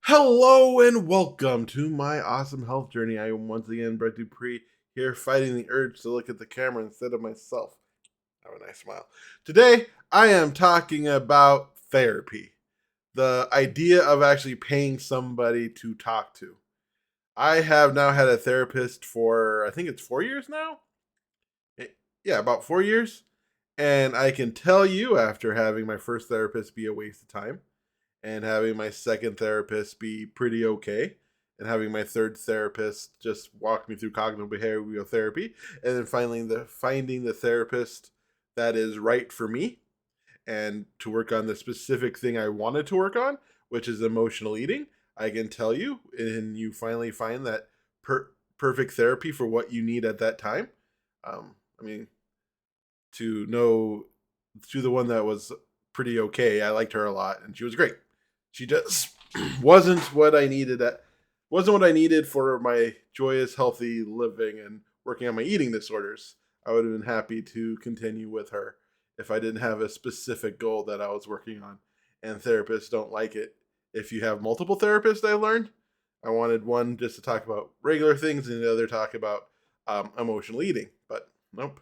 Hello and welcome to my awesome health journey. I am once again Brett Dupree here fighting the urge to look at the camera instead of myself. Have a nice smile. Today I am talking about therapy. The idea of actually paying somebody to talk to. I have now had a therapist for I think it's 4 years now. Eh, Yeah, about 4 years. And I can tell you after having my first therapist be a waste of time and having my second therapist be pretty okay, and having my third therapist just walk me through cognitive behavioral therapy, and then finally finding the therapist that is right for me and to work on the specific thing I wanted to work on, which is emotional eating. I can tell you, and you finally find that perfect therapy for what you need at that time. I mean, to know to the one that was pretty okay. I liked her a lot, and she was great. She just wasn't what I needed. Wasn't what I needed for my joyous, healthy living and working on my eating disorders. I would have been happy to continue with her if I didn't have a specific goal that I was working on. And therapists don't like it. If you have multiple therapists, I learned. I wanted one just to talk about regular things and the other talk about emotional eating. But nope,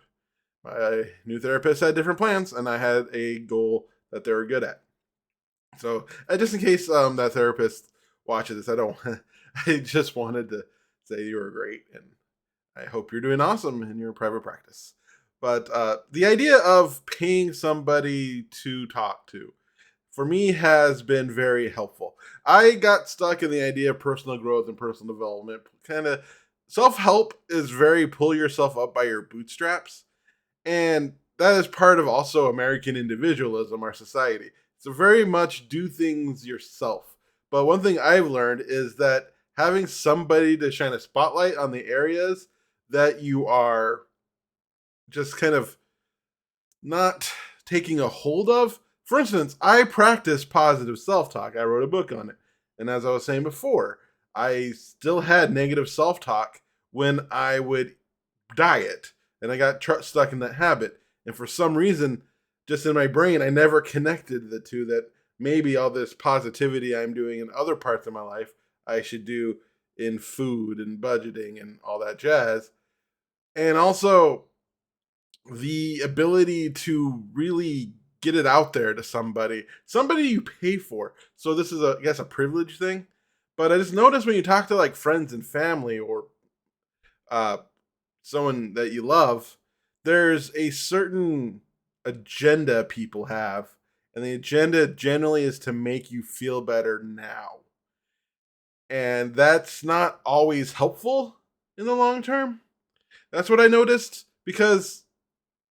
my new therapist had different plans, and I had a goal that they were good at. So, just in case that therapist watches this, I don't. I just wanted to say you were great, and I hope you're doing awesome in your private practice. But the idea of paying somebody to talk to for me has been very helpful. I got stuck in the idea of personal growth and personal development. Kind of self help is very pull yourself up by your bootstraps, and that is part of also American individualism, our society. So very much do things yourself. But one thing I've learned is that having somebody to shine a spotlight on the areas that you are just kind of not taking a hold of. For instance, I practice positive self talk. I wrote a book on it. And as I was saying before, I still had negative self talk when I would diet, and I got stuck in that habit. And for some reason, just in my brain, I never connected the two, that maybe all this positivity I'm doing in other parts of my life, I should do in food and budgeting and all that jazz. And also the ability to really get it out there to somebody you pay for. So this is I guess a privilege thing. But I just noticed when you talk to like friends and family, or uh, someone that you love, there's a certain agenda people have, and the agenda generally is to make you feel better now. And that's not always helpful in the long term. That's what I noticed because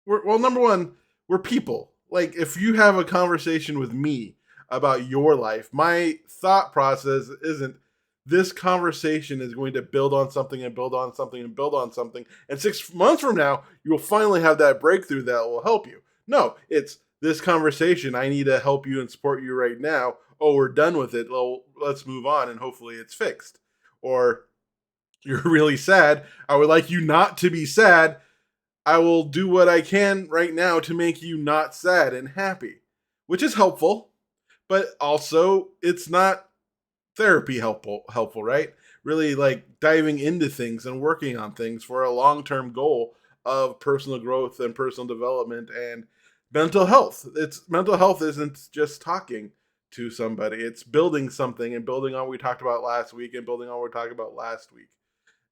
well, number one, we're people. Like, if you have a conversation with me about your life, my thought process isn't this conversation is going to build on something and build on something and build on something. And 6 months from now, you will finally have that breakthrough that will help you. No, it's this conversation. I need to help you and support you right now. Oh, we're done with it. Well, let's move on and hopefully it's fixed. Or you're really sad. I would like you not to be sad. I will do what I can right now to make you not sad and happy, which is helpful, but also it's not therapy helpful, right? Really like diving into things and working on things for a long-term goal of personal growth and personal development and mental health. It's mental health isn't just talking to somebody. It's building something and building on what we talked about last week and building on what we talked about last week,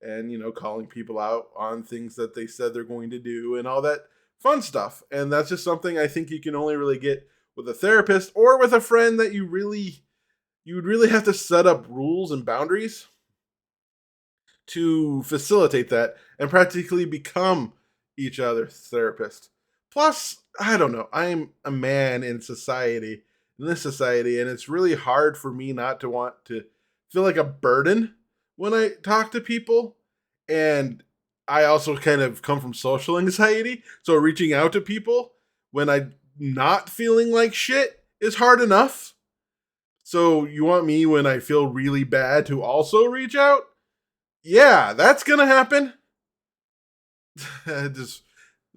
and calling people out on things that they said they're going to do and all that fun stuff. And that's just something I think you can only really get with a therapist or with a friend that you would really have to set up rules and boundaries to facilitate that and practically become each other's therapist. Plus, I don't know, I'm a man in this society, and it's really hard for me not to want to feel like a burden when I talk to people. And I also kind of come from social anxiety, so reaching out to people when I'm not feeling like shit is hard enough. So you want me when I feel really bad to also reach out? Yeah, that's gonna happen. Just,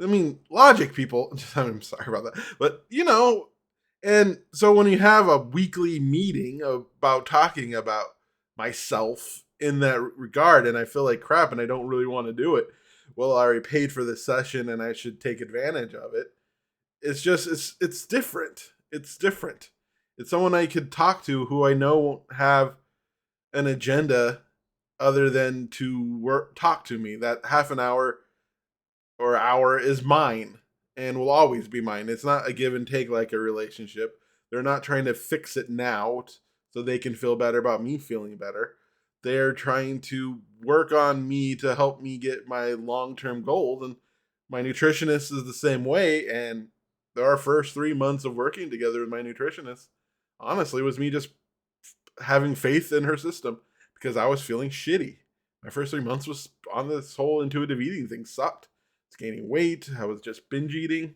I mean, logic, people. I'm sorry about that, but And so when you have a weekly meeting about talking about myself in that regard, and I feel like crap and I don't really want to do it, well, I already paid for this session and I should take advantage of it. It's different. It's different. It's someone I could talk to who I know won't have an agenda other than to talk to me. That half an hour or hour is mine and will always be mine. It's not a give and take like a relationship. They're not trying to fix it now so they can feel better about me feeling better. They're trying to work on me to help me get my long term goals. And my nutritionist is the same way. And our first 3 months of working together with my nutritionist, honestly, was me just having faith in her system because I was feeling shitty. My first 3 months was on this whole intuitive eating thing sucked. I was gaining weight. I was just binge eating,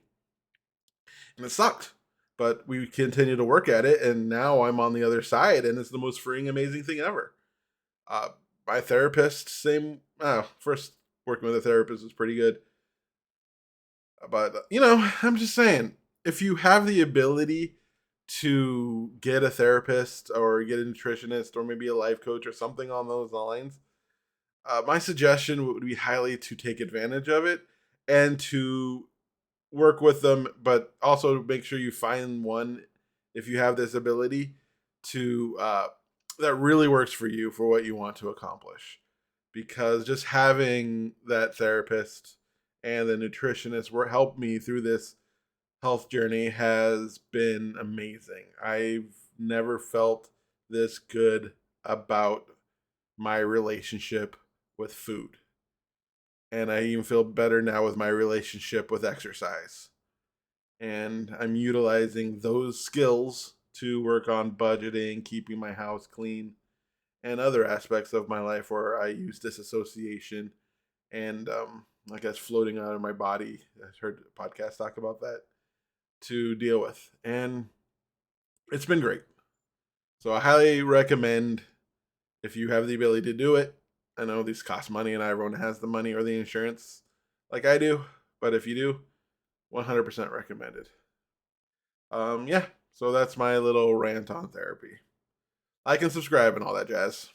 and it sucked. But we continued to work at it, and now I'm on the other side, and it's the most freeing, amazing thing ever. Uh, my therapist, same. First working with a therapist was pretty good, but I'm just saying, if you have the ability to get a therapist or get a nutritionist or maybe a life coach or something on those lines, my suggestion would be highly to take advantage of it and to work with them, but also make sure you find one if you have this ability to that really works for you for what you want to accomplish. Because just having that therapist and the nutritionist help me through this health journey has been amazing. I've never felt this good about my relationship with food. And I even feel better now with my relationship with exercise. And I'm utilizing those skills to work on budgeting, keeping my house clean, and other aspects of my life where I use disassociation and I guess floating out of my body. I heard podcasts talk about that to deal with. And it's been great. So I highly recommend if you have the ability to do it. I know these cost money and not everyone has the money or the insurance like I do, but if you do, 100% recommended. Yeah, so that's my little rant on therapy. Like and subscribe and all that jazz.